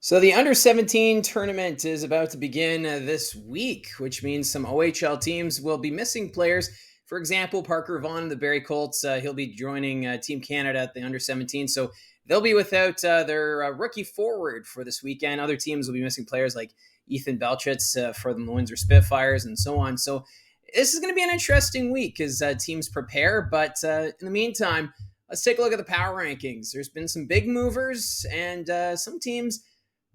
So the under 17 tournament is about to begin this week, which means some OHL teams will be missing players. For example, Parker Vaughan of the Barrie Colts, he'll be joining Team Canada at the under 17. So they'll be without their rookie forward for this weekend. Other teams will be missing players like Ethan Belchitz for the Windsor Spitfires and so on. So this is going to be an interesting week as teams prepare. But in the meantime, let's take a look at the power rankings. There's been some big movers and some teams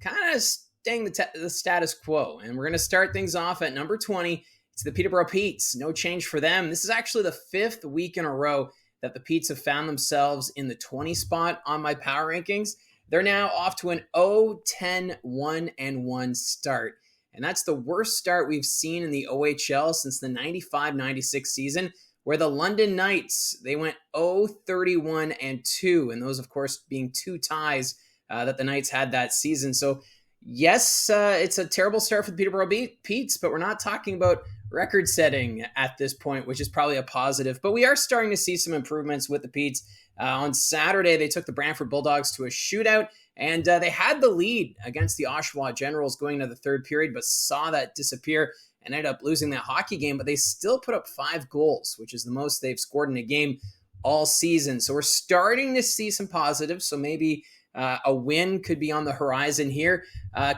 kind of staying the status quo. And we're going to start things off at number 20. It's the Peterborough Petes. No change for them. This is actually the fifth week in a row that the Petes have found themselves in the 20 spot on my power rankings. They're now off to an 0-10-1-1 start. And that's the worst start we've seen in the OHL since the 95-96 season, where the London Knights, they went 0-31-2. And those, of course, being two ties that the Knights had that season. So, yes, it's a terrible start for the Peterborough Petes, but we're not talking about record setting at this point, which is probably a positive. But we are starting to see some improvements with the Petes. On Saturday, they took the Brantford Bulldogs to a shootout, and they had the lead against the Oshawa Generals going into the third period, but saw that disappear and ended up losing that hockey game. But they still put up 5 goals, which is the most they've scored in a game all season. So we're starting to see some positives. So maybe a win could be on the horizon here.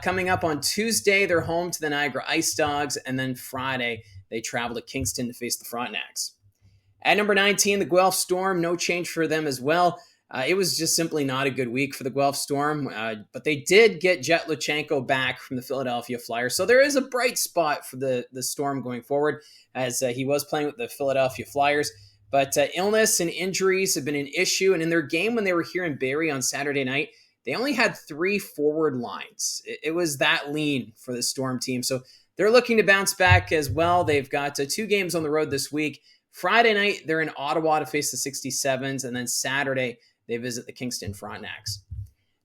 Coming up on Tuesday, they're home to the Niagara Ice Dogs, and then Friday, they travel to Kingston to face the Frontenacs. At number 19, the Guelph Storm, no change for them as well. It was just simply not a good week for the Guelph Storm, but they did get Jet Luchenko back from the Philadelphia Flyers, so there is a bright spot for the Storm going forward, as he was playing with the Philadelphia Flyers. But illness and injuries have been an issue. And in their game when they were here in Barrie on Saturday night, they only had 3 forward lines. It was that lean for the Storm team. So they're looking to bounce back as well. They've got 2 games on the road this week. Friday night, they're in Ottawa to face the 67s. And then Saturday, they visit the Kingston Frontenacs.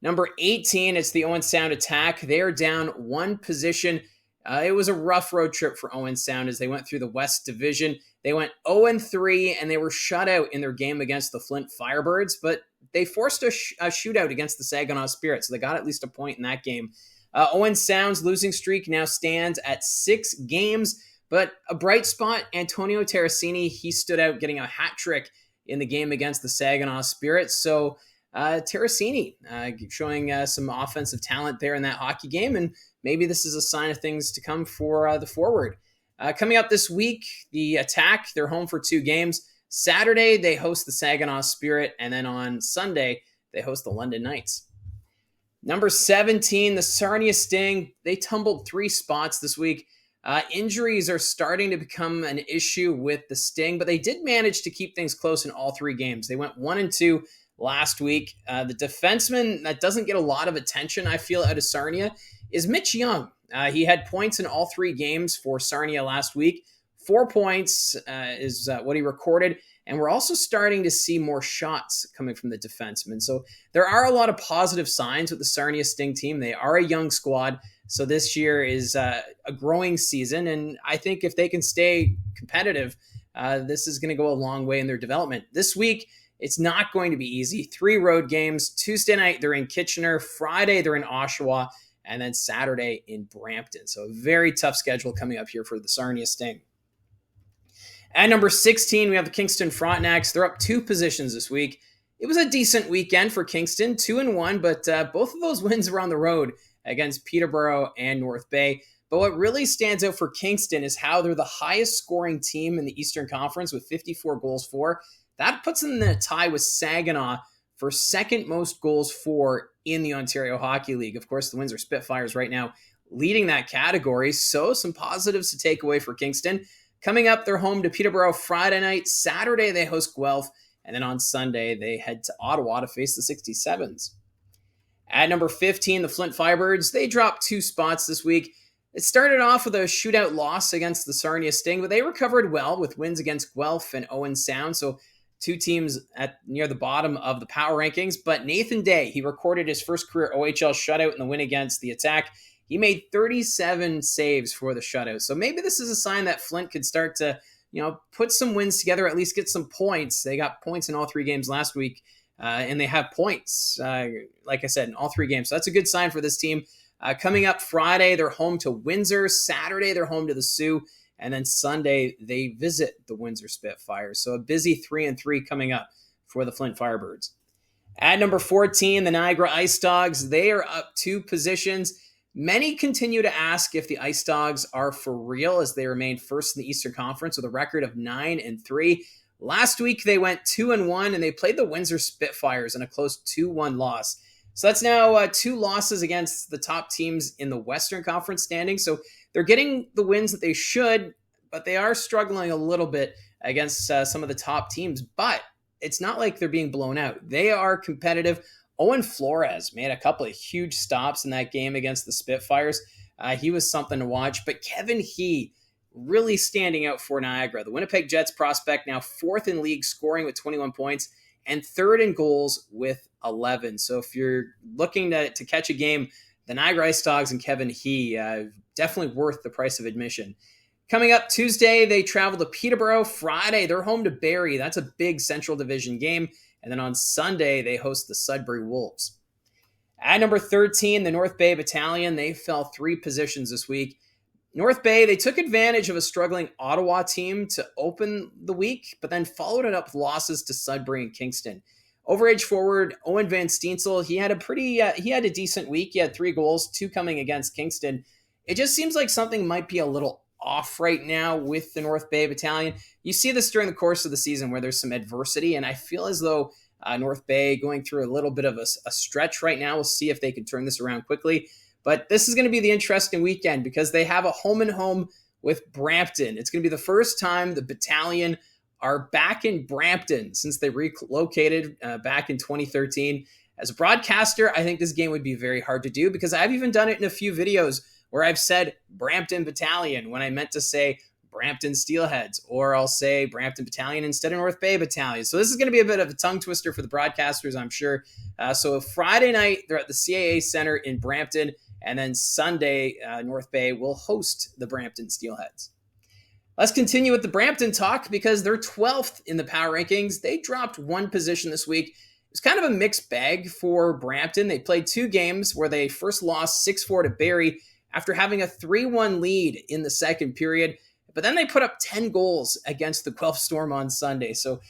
Number 18, it's the Owen Sound Attack. They are down 1 position. It was a rough road trip for Owen Sound as they went through the West Division. They went 0-3, and they were shut out in their game against the Flint Firebirds, but they forced a shootout against the Saginaw Spirit, so they got at least a point in that game. Owen Sound's losing streak now stands at 6 games, but a bright spot, Antonio Terracini, he stood out getting a hat trick in the game against the Saginaw Spirit. So Terracini showing some offensive talent there in that hockey game, and maybe this is a sign of things to come for the forward. Coming up this week, the Attack, they're home for 2 games. Saturday, they host the Saginaw Spirit, and then on Sunday, they host the London Knights. Number 17, the Sarnia Sting, they tumbled 3 spots this week. Injuries are starting to become an issue with the Sting, but they did manage to keep things close in all 3 games. They went 1-2 last week. The defenseman that doesn't get a lot of attention, I feel, out of Sarnia is Mitch Young. He had points in all 3 games for Sarnia last week. 4 points is what he recorded. And we're also starting to see more shots coming from the defensemen. So there are a lot of positive signs with the Sarnia Sting team. They are a young squad. So this year is a growing season. And I think if they can stay competitive, this is going to go a long way in their development. This week, it's not going to be easy. 3 road games. Tuesday night, they're in Kitchener. Friday, they're in Oshawa. And then Saturday in Brampton. So a very tough schedule coming up here for the Sarnia Sting. At number 16, we have the Kingston Frontenacs. They're up 2 positions this week. It was a decent weekend for Kingston, 2-1, but both of those wins were on the road against Peterborough and North Bay. But what really stands out for Kingston is how they're the highest scoring team in the Eastern Conference with 54 goals for. That puts them in a tie with Saginaw for second most goals for in the Ontario Hockey League. Of course, the Windsor Spitfires right now leading that category. So some positives to take away for Kingston. Coming up, they're home to Peterborough Friday night. Saturday, they host Guelph. And then on Sunday, they head to Ottawa to face the 67s. At number 15, the Flint Firebirds. They dropped 2 spots this week. It started off with a shootout loss against the Sarnia Sting, but they recovered well with wins against Guelph and Owen Sound. So 2 teams at near the bottom of the power rankings. But Nathan Day, he recorded his first career OHL shutout in the win against the Attack. He made 37 saves for the shutout. So maybe this is a sign that Flint could start to, put some wins together, at least get some points. They got points in all 3 games last week and they have points, like I said, in all 3 games. So that's a good sign for this team. Coming up Friday, they're home to Windsor. Saturday, they're home to the Sioux. And then Sunday, they visit the Windsor Spitfires. So a busy 3-3 coming up for the Flint Firebirds. At number 14, the Niagara Ice Dogs. They are up 2 positions. Many continue to ask if the Ice Dogs are for real as they remain first in the Eastern Conference with a record of 9-3. Last week, they went 2-1, and they played the Windsor Spitfires in a close 2-1 loss. So that's now 2 losses against the top teams in the Western Conference standings. So they're getting the wins that they should, but they are struggling a little bit against some of the top teams. But it's not like they're being blown out. They are competitive. Owen Flores made a couple of huge stops in that game against the Spitfires. He was something to watch. But Kevin He really standing out for Niagara. The Winnipeg Jets prospect, now 4th in league scoring with 21 points and 3rd in goals with 11. So if you're looking to catch a game, the Niagara Ice Dogs and Kevin He, definitely worth the price of admission. Coming up Tuesday, they travel to Peterborough. Friday, they're home to Barrie. That's a big Central Division game. And then on Sunday, they host the Sudbury Wolves. At number 13, the North Bay Battalion. They fell 3 positions this week. North Bay, they took advantage of a struggling Ottawa team to open the week, but then followed it up with losses to Sudbury and Kingston. Overage forward Owen Van Steensel, he had a decent week. He had 3 goals, 2 coming against Kingston. It just seems like something might be a little off right now with the North Bay Battalion. You see this during the course of the season where there's some adversity, and I feel as though North Bay going through a little bit of a stretch right now. We'll see if they can turn this around quickly. But this is going to be the interesting weekend because they have a home-and-home with Brampton. It's going to be the first time the Battalion are back in Brampton since they relocated back in 2013. As a broadcaster, I think this game would be very hard to do because I've even done it in a few videos where I've said Brampton Battalion when I meant to say Brampton Steelheads, or I'll say Brampton Battalion instead of North Bay Battalion. So this is going to be a bit of a tongue twister for the broadcasters, I'm sure. So Friday night, they're at the CAA Center in Brampton, and then Sunday, North Bay will host the Brampton Steelheads. Let's continue with the Brampton talk because they're 12th in the power rankings. They dropped 1 position this week. It's kind of a mixed bag for Brampton. They played 2 games where they first lost 6-4 to Barrie after having a 3-1 lead in the second period. But then they put up 10 goals against the Guelph Storm on Sunday. So,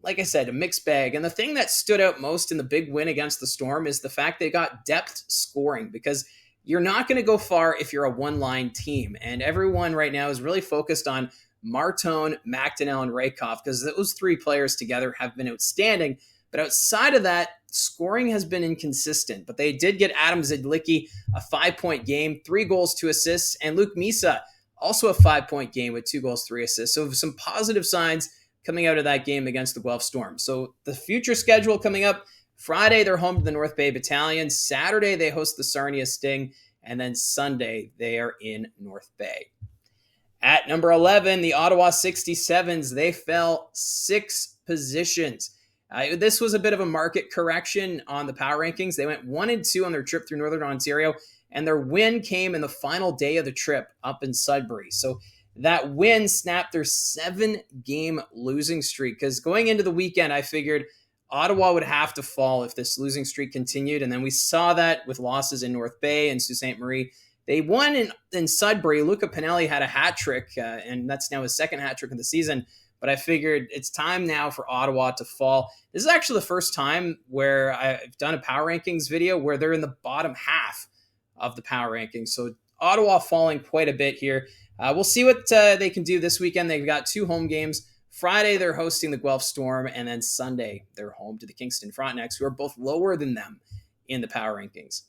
like I said, a mixed bag. And the thing that stood out most in the big win against the Storm is the fact they got depth scoring, because you're not going to go far if you're a one-line team. And everyone right now is really focused on Martone, McDonnell, and Rakoff, because those 3 players together have been outstanding. But outside of that, scoring has been inconsistent. But they did get Adam Zidlicki a 5-point game, 3 goals, 2 assists, and Luke Misa also a 5-point game with 2 goals, 3 assists. So some positive signs coming out of that game against the Guelph Storm. So the future schedule coming up: Friday, they're home to the North Bay Battalion. Saturday, they host the Sarnia Sting. And then Sunday, they are in North Bay. At number 11, the Ottawa 67s. They fell 6 positions. This was a bit of a market correction on the power rankings. They went 1-2 on their trip through Northern Ontario, and their win came in the final day of the trip up in Sudbury. So that win snapped their 7-game losing streak, because going into the weekend, I figured Ottawa would have to fall if this losing streak continued, and then we saw that with losses in North Bay and Sault Ste. Marie. They won in Sudbury. Luca Pinelli had a hat trick, and that's now his 2nd hat trick of the season. But I figured it's time now for Ottawa to fall. This is actually the first time where I've done a power rankings video where they're in the bottom half of the power rankings. So Ottawa falling quite a bit here. We'll see what they can do this weekend. They've got 2 home games. Friday, they're hosting the Guelph Storm, and then Sunday, they're home to the Kingston Frontenacs, who are both lower than them in the power rankings.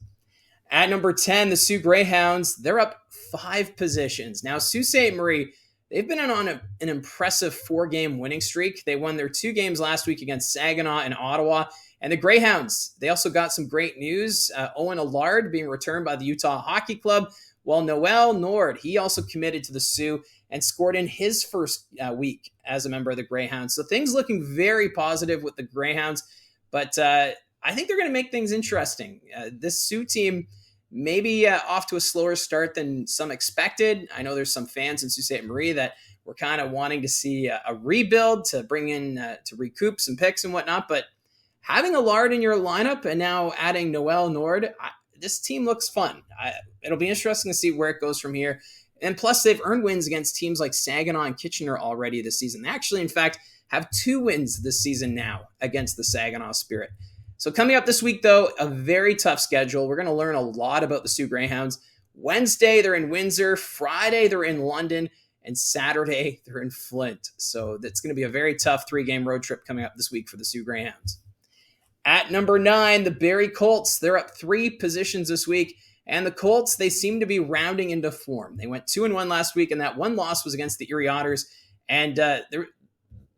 At number 10, the Sioux Greyhounds. They're up 5 positions. Now, Sault Ste. Marie, they've been on an impressive 4-game winning streak. They won their 2 games last week against Saginaw and Ottawa. And the Greyhounds, they also got some great news. Owen Allard being returned by the Utah Hockey Club, while Noel Nord, he also committed to the Sioux and scored in his first week as a member of the Greyhounds. So things looking very positive with the Greyhounds. But I think they're going to make things interesting. This Sioux team maybe off to a slower start than some expected. I know there's some fans in Sault Ste. Marie that were kind of wanting to see a rebuild to bring in, to recoup some picks and whatnot, but having Allard in your lineup and now adding Noel Nord, this team looks fun. It'll be interesting to see where it goes from here. And plus, they've earned wins against teams like Saginaw and Kitchener already this season. They actually, in fact, have 2 wins this season now against the Saginaw Spirit. So coming up this week, though, a very tough schedule. We're going to learn a lot about the Sioux Greyhounds. Wednesday, they're in Windsor. Friday, they're in London. And Saturday, they're in Flint. So that's going to be a very tough 3-game road trip coming up this week for the Sioux Greyhounds. At number 9, the Barrie Colts. They're up 3 positions this week. And the Colts, they seem to be rounding into form. They went 2-1 last week, and that one loss was against the Erie Otters. And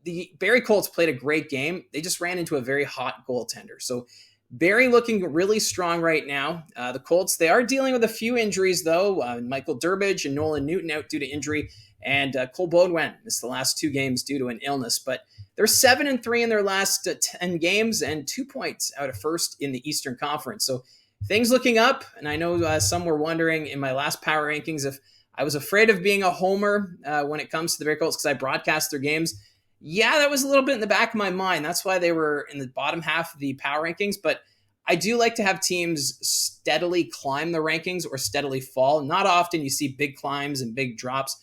the Barrie Colts played a great game. They just ran into a very hot goaltender. So Barrie looking really strong right now. The Colts, they are dealing with a few injuries, though. Michael Durbridge and Nolan Newton out due to injury. And Cole Baudouin missed the last 2 games due to an illness. But they're 7-3 in their last 10 games and 2 points out of first in the Eastern Conference. So things looking up. And I know some were wondering in my last power rankings if I was afraid of being a homer when it comes to the Barrie Colts because I broadcast their games. Yeah, that was a little bit in the back of my mind. That's why they were in the bottom half of the power rankings. But I do like to have teams steadily climb the rankings or steadily fall. Not often you see big climbs and big drops.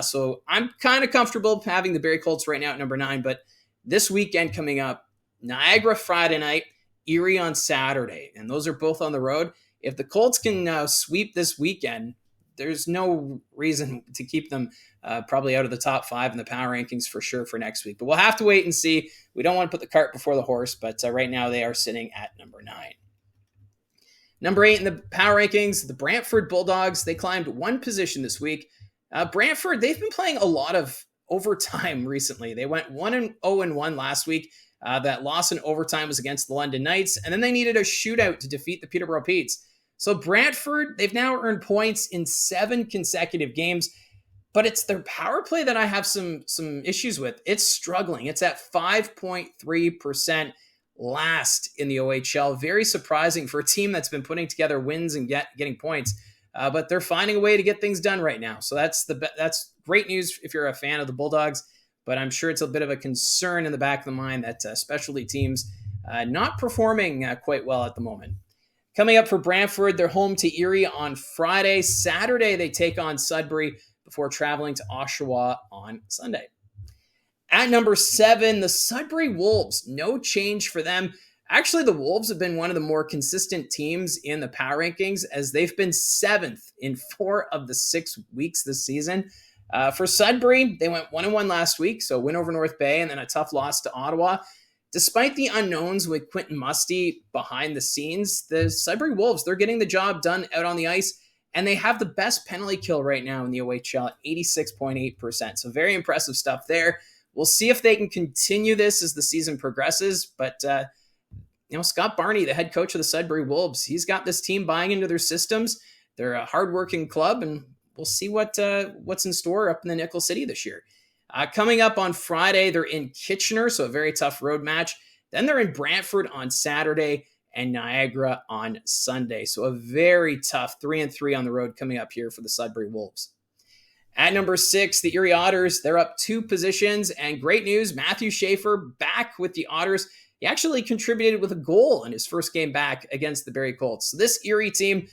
So I'm kind of comfortable having the Barrie Colts right now at number 9. But this weekend coming up, Niagara Friday night, Erie on Saturday. And those are both on the road. If the Colts can sweep this weekend, there's no reason to keep them probably out of the top 5 in the power rankings for sure for next week. But we'll have to wait and see. We don't want to put the cart before the horse, but right now they are sitting at number 9. Number 8 in the power rankings, the Brantford Bulldogs. They climbed 1 position this week. Brantford, they've been playing a lot of overtime recently. They went 1-0-1 last week. That loss in overtime was against the London Knights, and then they needed a shootout to defeat the Peterborough Petes. So Brantford, they've now earned points in 7 consecutive games, but it's their power play that I have some issues with. It's struggling. It's at 5.3% last in the OHL. Very surprising for a team that's been putting together wins and getting points, but they're finding a way to get things done right now. So that's great news if you're a fan of the Bulldogs, but I'm sure it's a bit of a concern in the back of the mind that specialty teams not performing quite well at the moment. Coming up for Brantford, they're home to Erie on Friday. Saturday, they take on Sudbury before traveling to Oshawa on Sunday. At number 7, the Sudbury Wolves. No change for them. Actually, the Wolves have been one of the more consistent teams in the power rankings as they've been 7th in 4 of the 6 weeks this season. For Sudbury, they went 1-1 last week, so win over North Bay and then a tough loss to Ottawa. Despite the unknowns with Quentin Musty behind the scenes, the Sudbury Wolves, they're getting the job done out on the ice, and they have the best penalty kill right now in the OHL at 86.8%. So very impressive stuff there. We'll see if they can continue this as the season progresses, but Scott Barney, the head coach of the Sudbury Wolves, he's got this team buying into their systems. They're a hardworking club, and we'll see what's in store up in the Nickel City this year. Coming up on Friday, they're in Kitchener, so a very tough road match. Then they're in Brantford on Saturday and Niagara on Sunday. So a very tough 3-3 on the road coming up here for the Sudbury Wolves. At number 6, the Erie Otters, they're up 2 positions. And great news, Matthew Schaefer back with the Otters. He actually contributed with a goal in his first game back against the Barrie Colts. So this Erie team,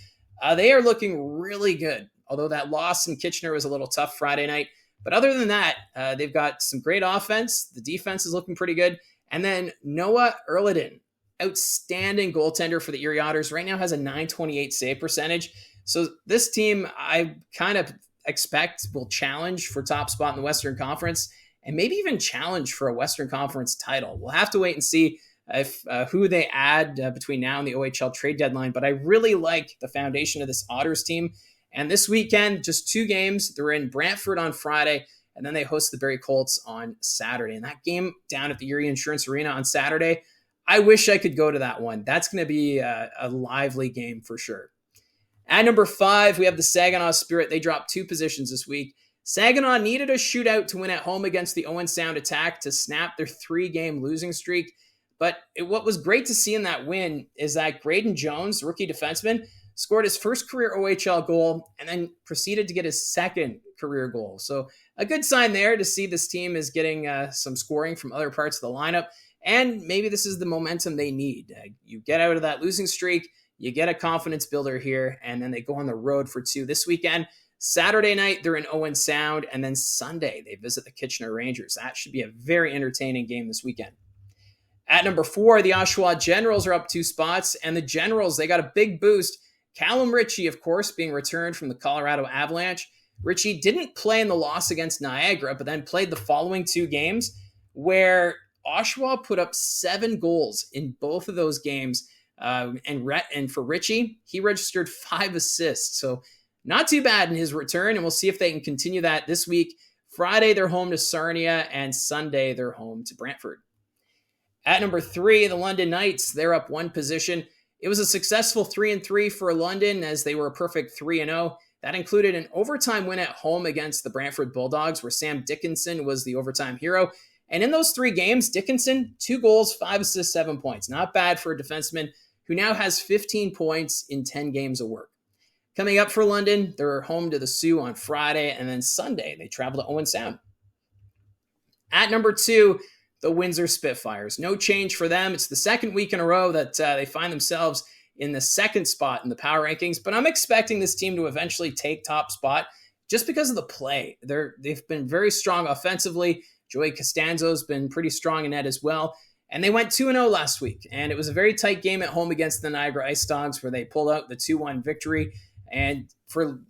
they are looking really good. Although that loss in Kitchener was a little tough Friday night. But other than that, they've got some great offense. The defense is looking pretty good. And then Noah Erliden, outstanding goaltender for the Erie Otters, right now has a .928 save percentage. So this team, I kind of expect will challenge for top spot in the Western Conference and maybe even challenge for a Western Conference title. We'll have to wait and see if who they add between now and the OHL trade deadline. But I really like the foundation of this Otters team. And this weekend, just 2 games. They're in Brantford on Friday, and then they host the Barrie Colts on Saturday. And that game down at the Erie Insurance Arena on Saturday, I wish I could go to that one. That's going to be a lively game for sure. At number 5, we have the Saginaw Spirit. They dropped 2 positions this week. Saginaw needed a shootout to win at home against the Owen Sound Attack to snap their 3-game losing streak. But what was great to see in that win is that Graydon Jones, rookie defenseman, scored his first career OHL goal, and then proceeded to get his second career goal. So a good sign there to see this team is getting some scoring from other parts of the lineup. And maybe this is the momentum they need. You get out of that losing streak, you get a confidence builder here, and then they go on the road for 2 this weekend. Saturday night, they're in Owen Sound, and then Sunday, they visit the Kitchener Rangers. That should be a very entertaining game this weekend. At number 4, the Oshawa Generals are up 2 spots, and the Generals, they got a big boost. Callum Ritchie, of course, being returned from the Colorado Avalanche. Ritchie didn't play in the loss against Niagara, but then played the following 2 games where Oshawa put up 7 goals in both of those games. And for Ritchie, he registered 5 assists. So not too bad in his return, and we'll see if they can continue that this week. Friday, they're home to Sarnia, and Sunday, they're home to Brantford. At number 3, the London Knights, they're up 1 position. It was a successful 3-3 for London as they were a perfect 3-0. That included an overtime win at home against the Brantford Bulldogs, where Sam Dickinson was the overtime hero. And in those 3 games, Dickinson, 2 goals, 5 assists, 7 points. Not bad for a defenseman who now has 15 points in 10 games of work. Coming up for London, they're home to the Sioux on Friday, and then Sunday they travel to Owen Sound. At number 2, the Windsor Spitfires. No change for them. It's the second week in a row that they find themselves in the 2nd spot in the power rankings, but I'm expecting this team to eventually take top spot just because of the play. They've been very strong offensively. Joey Costanzo's been pretty strong in net as well. And they went 2-0 last week, and it was a very tight game at home against the Niagara Ice Dogs where they pulled out the 2-1 victory. And for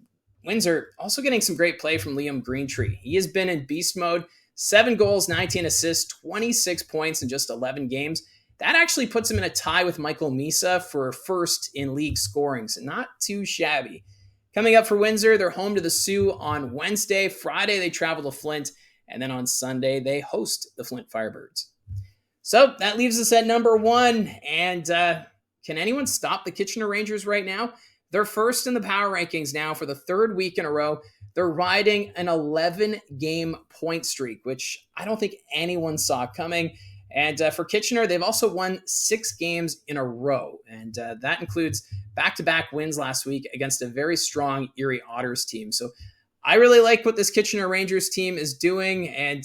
Windsor, also getting some great play from Liam Greentree. He has been in beast mode, 7 goals, 19 assists, 26 points in just 11 games. That actually puts him in a tie with Michael Misa for first in league scoring, so not too shabby. Coming up for Windsor, they're home to the Sioux on Wednesday. Friday, they travel to Flint, and then on Sunday, they host the Flint Firebirds. So that leaves us at number 1, and can anyone stop the Kitchener Rangers right now? They're first in the power rankings now for the 3rd week in a row. They're riding an 11-game point streak, which I don't think anyone saw coming. And for Kitchener, they've also won 6 games in a row. And that includes back-to-back wins last week against a very strong Erie Otters team. So I really like what this Kitchener Rangers team is doing, and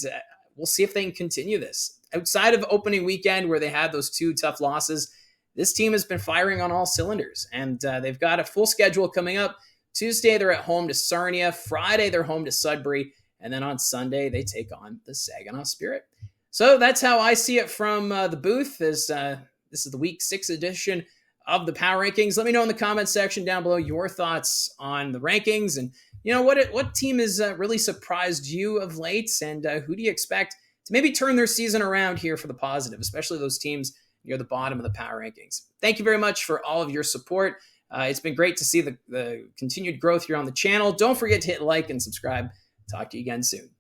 we'll see if they can continue this. Outside of opening weekend where they had those 2 tough losses, this team has been firing on all cylinders. And they've got a full schedule coming up. Tuesday, they're at home to Sarnia. Friday, they're home to Sudbury. And then on Sunday, they take on the Saginaw Spirit. So that's how I see it from the booth. This is the Week 6 edition of the Power Rankings. Let me know in the comments section down below your thoughts on the rankings. And, what team has really surprised you of late? And who do you expect to maybe turn their season around here for the positive, especially those teams near the bottom of the Power Rankings? Thank you very much for all of your support. It's been great to see the continued growth here on the channel. Don't forget to hit like and subscribe. Talk to you again soon.